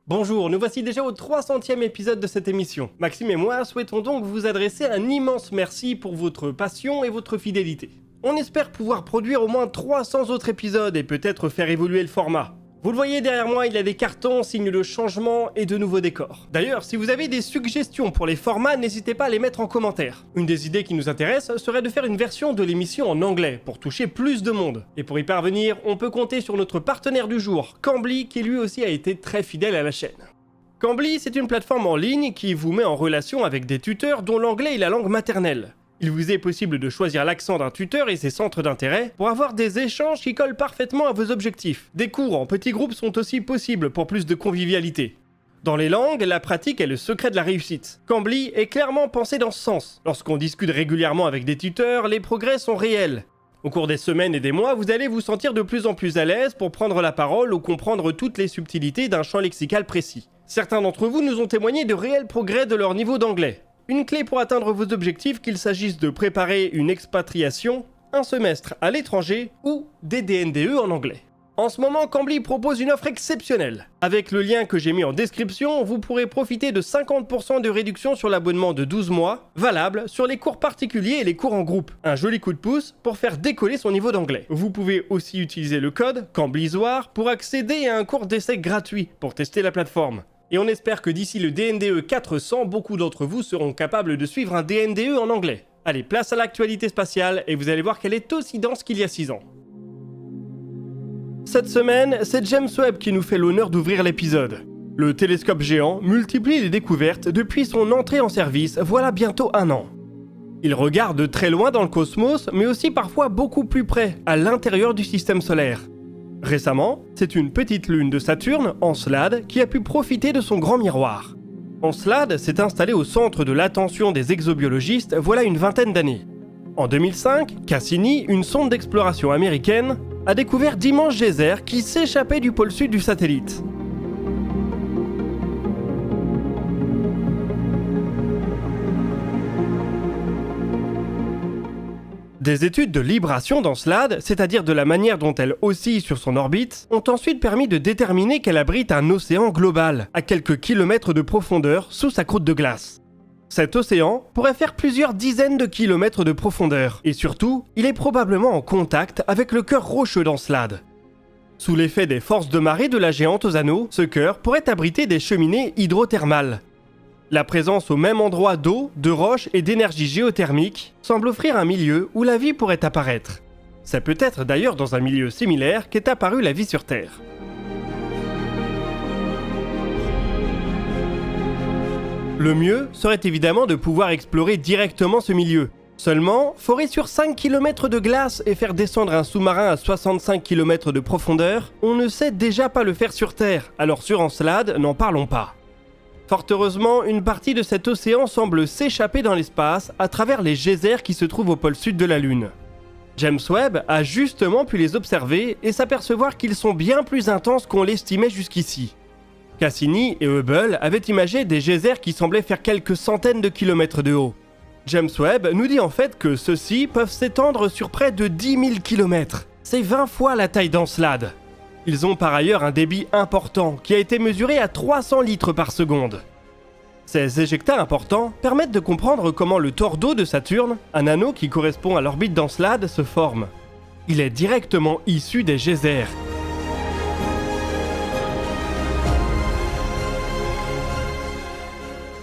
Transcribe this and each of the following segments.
Bonjour, nous voici déjà au 300e épisode de cette émission. Maxime et moi souhaitons donc vous adresser un immense merci pour votre passion et votre fidélité. On espère pouvoir produire au moins 300 autres épisodes et peut-être faire évoluer le format. Vous le voyez derrière moi, il y a des cartons, signes de changement et de nouveaux décors. D'ailleurs, si vous avez des suggestions pour les formats, n'hésitez pas à les mettre en commentaire. Une des idées qui nous intéresse serait de faire une version de l'émission en anglais, pour toucher plus de monde. Et pour y parvenir, on peut compter sur notre partenaire du jour, Cambly, qui lui aussi a été très fidèle à la chaîne. Cambly, c'est une plateforme en ligne qui vous met en relation avec des tuteurs dont l'anglais est la langue maternelle. Il vous est possible de choisir l'accent d'un tuteur et ses centres d'intérêt pour avoir des échanges qui collent parfaitement à vos objectifs. Des cours en petits groupes sont aussi possibles pour plus de convivialité. Dans les langues, la pratique est le secret de la réussite. Cambly est clairement pensé dans ce sens. Lorsqu'on discute régulièrement avec des tuteurs, les progrès sont réels. Au cours des semaines et des mois, vous allez vous sentir de plus en plus à l'aise pour prendre la parole ou comprendre toutes les subtilités d'un champ lexical précis. Certains d'entre vous nous ont témoigné de réels progrès de leur niveau d'anglais. Une clé pour atteindre vos objectifs, qu'il s'agisse de préparer une expatriation, un semestre à l'étranger ou des DNDE en anglais. En ce moment, Cambly propose une offre exceptionnelle. Avec le lien que j'ai mis en description, vous pourrez profiter de 50% de réduction sur l'abonnement de 12 mois, valable sur les cours particuliers et les cours en groupe. Un joli coup de pouce pour faire décoller son niveau d'anglais. Vous pouvez aussi utiliser le code CAMBLYSOIR pour accéder à un cours d'essai gratuit pour tester la plateforme. Et on espère que d'ici le DNDE 400, beaucoup d'entre vous seront capables de suivre un DNDE en anglais. Allez, place à l'actualité spatiale et vous allez voir qu'elle est aussi dense qu'il y a 6 ans. Cette semaine, c'est James Webb qui nous fait l'honneur d'ouvrir l'épisode. Le télescope géant multiplie les découvertes depuis son entrée en service voilà bientôt 1 an. Il regarde très loin dans le cosmos, mais aussi parfois beaucoup plus près, à l'intérieur du système solaire. Récemment, c'est une petite lune de Saturne, Encelade, qui a pu profiter de son grand miroir. Encelade s'est installée au centre de l'attention des exobiologistes voilà une vingtaine d'années. En 2005, Cassini, une sonde d'exploration américaine, a découvert d'immenses geysers qui s'échappaient du pôle sud du satellite. Des études de libration d'Encelade, c'est-à-dire de la manière dont elle oscille sur son orbite, ont ensuite permis de déterminer qu'elle abrite un océan global, à quelques kilomètres de profondeur sous sa croûte de glace. Cet océan pourrait faire plusieurs dizaines de kilomètres de profondeur, et surtout, il est probablement en contact avec le cœur rocheux d'Encelade. Sous l'effet des forces de marée de la géante aux anneaux, ce cœur pourrait abriter des cheminées hydrothermales. La présence au même endroit d'eau, de roches et d'énergie géothermique semble offrir un milieu où la vie pourrait apparaître. C'est peut-être d'ailleurs dans un milieu similaire qu'est apparue la vie sur Terre. Le mieux serait évidemment de pouvoir explorer directement ce milieu. Seulement, forer sur 5 km de glace et faire descendre un sous-marin à 65 km de profondeur, on ne sait déjà pas le faire sur Terre, alors sur Encelade, n'en parlons pas. Fort heureusement, une partie de cet océan semble s'échapper dans l'espace à travers les geysers qui se trouvent au pôle sud de la Lune. James Webb a justement pu les observer et s'apercevoir qu'ils sont bien plus intenses qu'on l'estimait jusqu'ici. Cassini et Hubble avaient imagé des geysers qui semblaient faire quelques centaines de kilomètres de haut. James Webb nous dit en fait que ceux-ci peuvent s'étendre sur près de 10 000 km. C'est 20 fois la taille d'Encelade. Ils ont par ailleurs un débit important qui a été mesuré à 300 litres par seconde. Ces éjectats importants permettent de comprendre comment le tore d'eau de Saturne, un anneau qui correspond à l'orbite d'Encelade, se forme. Il est directement issu des geysers.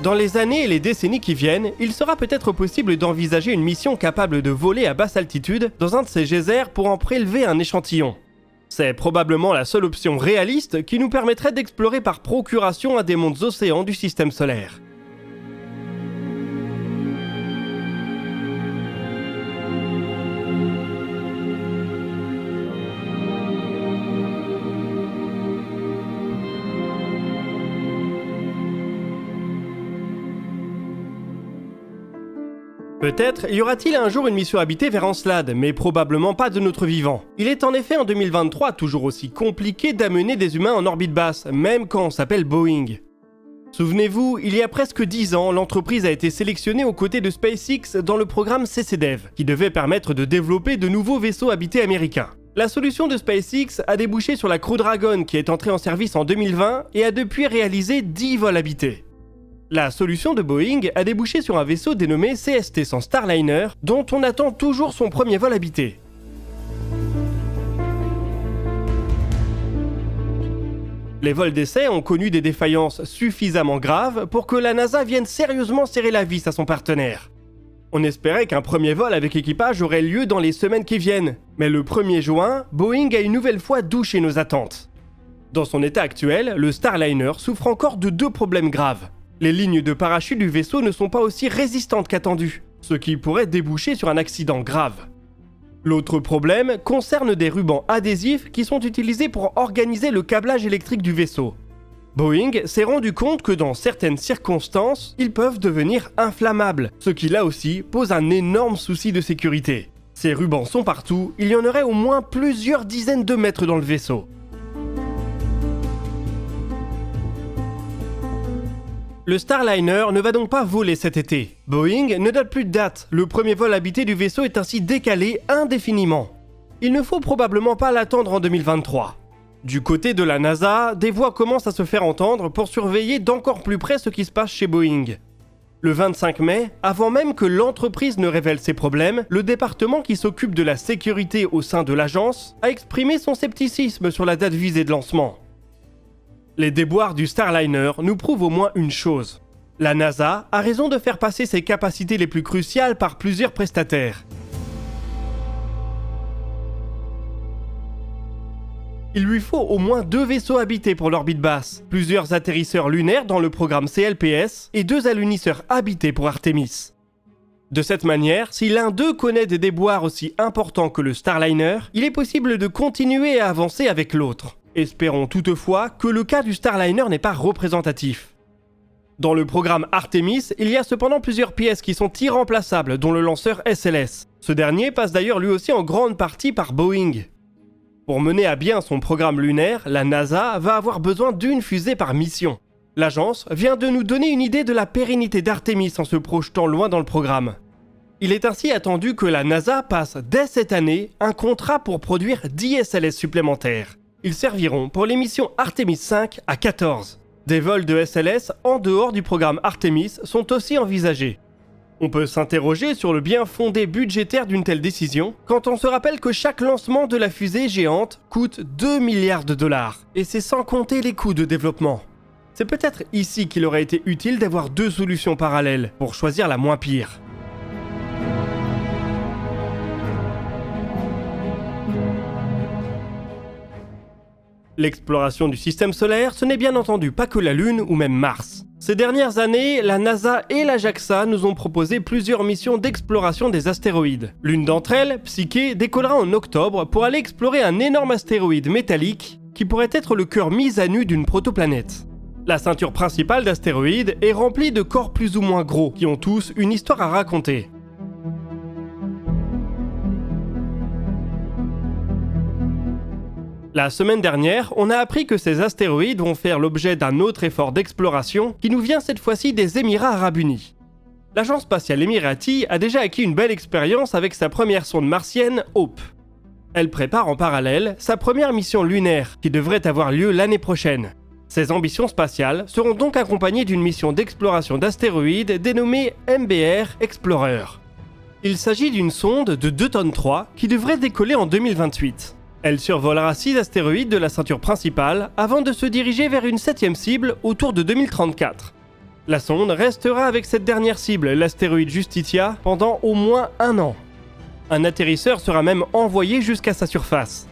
Dans les années et les décennies qui viennent, il sera peut-être possible d'envisager une mission capable de voler à basse altitude dans un de ces geysers pour en prélever un échantillon. C'est probablement la seule option réaliste qui nous permettrait d'explorer par procuration un des mondes océans du système solaire. Peut-être y aura-t-il un jour une mission habitée vers Encelade, mais probablement pas de notre vivant. Il est en effet en 2023 toujours aussi compliqué d'amener des humains en orbite basse, même quand on s'appelle Boeing. Souvenez-vous, il y a presque 10 ans, l'entreprise a été sélectionnée aux côtés de SpaceX dans le programme CCDEV, qui devait permettre de développer de nouveaux vaisseaux habités américains. La solution de SpaceX a débouché sur la Crew Dragon qui est entrée en service en 2020 et a depuis réalisé 10 vols habités. La solution de Boeing a débouché sur un vaisseau dénommé CST-100 Starliner dont on attend toujours son premier vol habité. Les vols d'essai ont connu des défaillances suffisamment graves pour que la NASA vienne sérieusement serrer la vis à son partenaire. On espérait qu'un premier vol avec équipage aurait lieu dans les semaines qui viennent, mais le 1er juin, Boeing a une nouvelle fois douché nos attentes. Dans son état actuel, le Starliner souffre encore de 2 problèmes graves. Les lignes de parachute du vaisseau ne sont pas aussi résistantes qu'attendues, ce qui pourrait déboucher sur un accident grave. L'autre problème concerne des rubans adhésifs qui sont utilisés pour organiser le câblage électrique du vaisseau. Boeing s'est rendu compte que dans certaines circonstances, ils peuvent devenir inflammables, ce qui là aussi pose un énorme souci de sécurité. Ces rubans sont partout, il y en aurait au moins plusieurs dizaines de mètres dans le vaisseau. Le Starliner ne va donc pas voler cet été. Boeing ne donne plus de date, le premier vol habité du vaisseau est ainsi décalé indéfiniment. Il ne faut probablement pas l'attendre en 2023. Du côté de la NASA, des voix commencent à se faire entendre pour surveiller d'encore plus près ce qui se passe chez Boeing. Le 25 mai, avant même que l'entreprise ne révèle ses problèmes, le département qui s'occupe de la sécurité au sein de l'agence a exprimé son scepticisme sur la date visée de lancement. Les déboires du Starliner nous prouvent au moins une chose. La NASA a raison de faire passer ses capacités les plus cruciales par plusieurs prestataires. Il lui faut au moins 2 vaisseaux habités pour l'orbite basse, plusieurs atterrisseurs lunaires dans le programme CLPS et 2 alunisseurs habités pour Artemis. De cette manière, si l'un d'eux connaît des déboires aussi importants que le Starliner, il est possible de continuer à avancer avec l'autre. Espérons toutefois que le cas du Starliner n'est pas représentatif. Dans le programme Artemis, il y a cependant plusieurs pièces qui sont irremplaçables, dont le lanceur SLS. Ce dernier passe d'ailleurs lui aussi en grande partie par Boeing. Pour mener à bien son programme lunaire, la NASA va avoir besoin d'une fusée par mission. L'agence vient de nous donner une idée de la pérennité d'Artemis en se projetant loin dans le programme. Il est ainsi attendu que la NASA passe dès cette année un contrat pour produire 10 SLS supplémentaires. Ils serviront pour les missions Artemis 5 à 14. Des vols de SLS en dehors du programme Artemis sont aussi envisagés. On peut s'interroger sur le bien fondé budgétaire d'une telle décision quand on se rappelle que chaque lancement de la fusée géante coûte 2 milliards de dollars, et c'est sans compter les coûts de développement. C'est peut-être ici qu'il aurait été utile d'avoir 2 solutions parallèles pour choisir la moins pire. L'exploration du système solaire, ce n'est bien entendu pas que la Lune ou même Mars. Ces dernières années, la NASA et la JAXA nous ont proposé plusieurs missions d'exploration des astéroïdes. L'une d'entre elles, Psyche, décollera en octobre pour aller explorer un énorme astéroïde métallique qui pourrait être le cœur mis à nu d'une protoplanète. La ceinture principale d'astéroïdes est remplie de corps plus ou moins gros, qui ont tous une histoire à raconter. La semaine dernière, on a appris que ces astéroïdes vont faire l'objet d'un autre effort d'exploration qui nous vient cette fois-ci des Émirats Arabes Unis. L'agence spatiale émirati a déjà acquis une belle expérience avec sa première sonde martienne, Hope. Elle prépare en parallèle sa première mission lunaire qui devrait avoir lieu l'année prochaine. Ses ambitions spatiales seront donc accompagnées d'une mission d'exploration d'astéroïdes dénommée MBR Explorer. Il s'agit d'une sonde de 2,3 tonnes qui devrait décoller en 2028. Elle survolera 6 astéroïdes de la ceinture principale avant de se diriger vers une 7e cible autour de 2034. La sonde restera avec cette dernière cible, l'astéroïde Justitia, pendant au moins 1 an. Un atterrisseur sera même envoyé jusqu'à sa surface.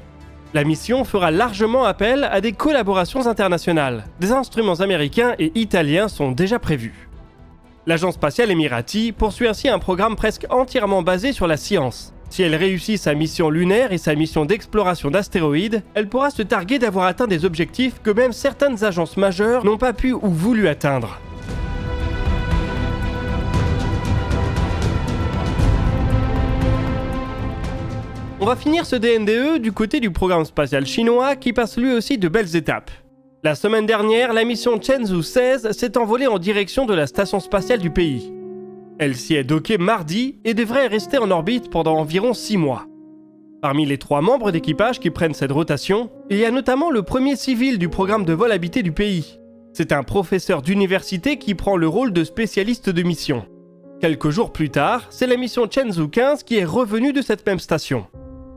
La mission fera largement appel à des collaborations internationales. Des instruments américains et italiens sont déjà prévus. L'agence spatiale émirati poursuit ainsi un programme presque entièrement basé sur la science. Si elle réussit sa mission lunaire et sa mission d'exploration d'astéroïdes, elle pourra se targuer d'avoir atteint des objectifs que même certaines agences majeures n'ont pas pu ou voulu atteindre. On va finir ce DNDE du côté du programme spatial chinois qui passe lui aussi de belles étapes. La semaine dernière, la mission Chenzhou 16 s'est envolée en direction de la station spatiale du pays. Elle s'y est dockée mardi et devrait rester en orbite pendant environ 6 mois. Parmi les 3 membres d'équipage qui prennent cette rotation, il y a notamment le premier civil du programme de vol habité du pays. C'est un professeur d'université qui prend le rôle de spécialiste de mission. Quelques jours plus tard, c'est la mission Chenzhou 15 qui est revenue de cette même station.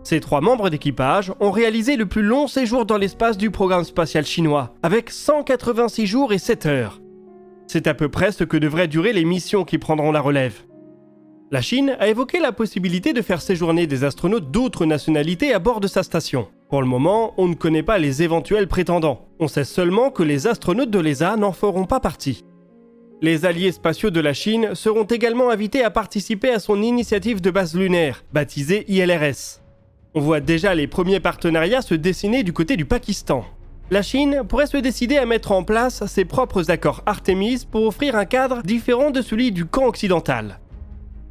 Ces 3 membres d'équipage ont réalisé le plus long séjour dans l'espace du programme spatial chinois, avec 186 jours et 7 heures. C'est à peu près ce que devraient durer les missions qui prendront la relève. La Chine a évoqué la possibilité de faire séjourner des astronautes d'autres nationalités à bord de sa station. Pour le moment, on ne connaît pas les éventuels prétendants. On sait seulement que les astronautes de l'ESA n'en feront pas partie. Les alliés spatiaux de la Chine seront également invités à participer à son initiative de base lunaire, baptisée ILRS. On voit déjà les premiers partenariats se dessiner du côté du Pakistan. La Chine pourrait se décider à mettre en place ses propres accords Artemis pour offrir un cadre différent de celui du camp occidental.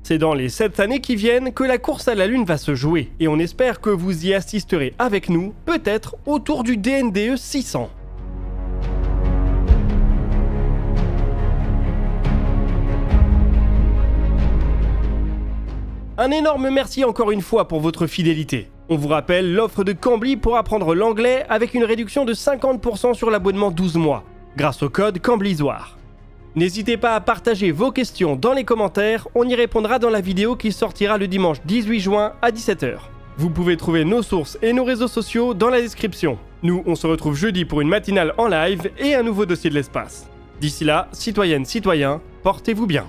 C'est dans les 7 années qui viennent que la course à la Lune va se jouer, et on espère que vous y assisterez avec nous, peut-être autour du DNDE 600. Un énorme merci encore une fois pour votre fidélité. On vous rappelle l'offre de Cambly pour apprendre l'anglais avec une réduction de 50% sur l'abonnement 12 mois, grâce au code CAMBLYSOIR. N'hésitez pas à partager vos questions dans les commentaires, on y répondra dans la vidéo qui sortira le dimanche 18 juin à 17h. Vous pouvez trouver nos sources et nos réseaux sociaux dans la description. Nous, on se retrouve jeudi pour une matinale en live et un nouveau dossier de l'espace. D'ici là, citoyennes, citoyens, portez-vous bien.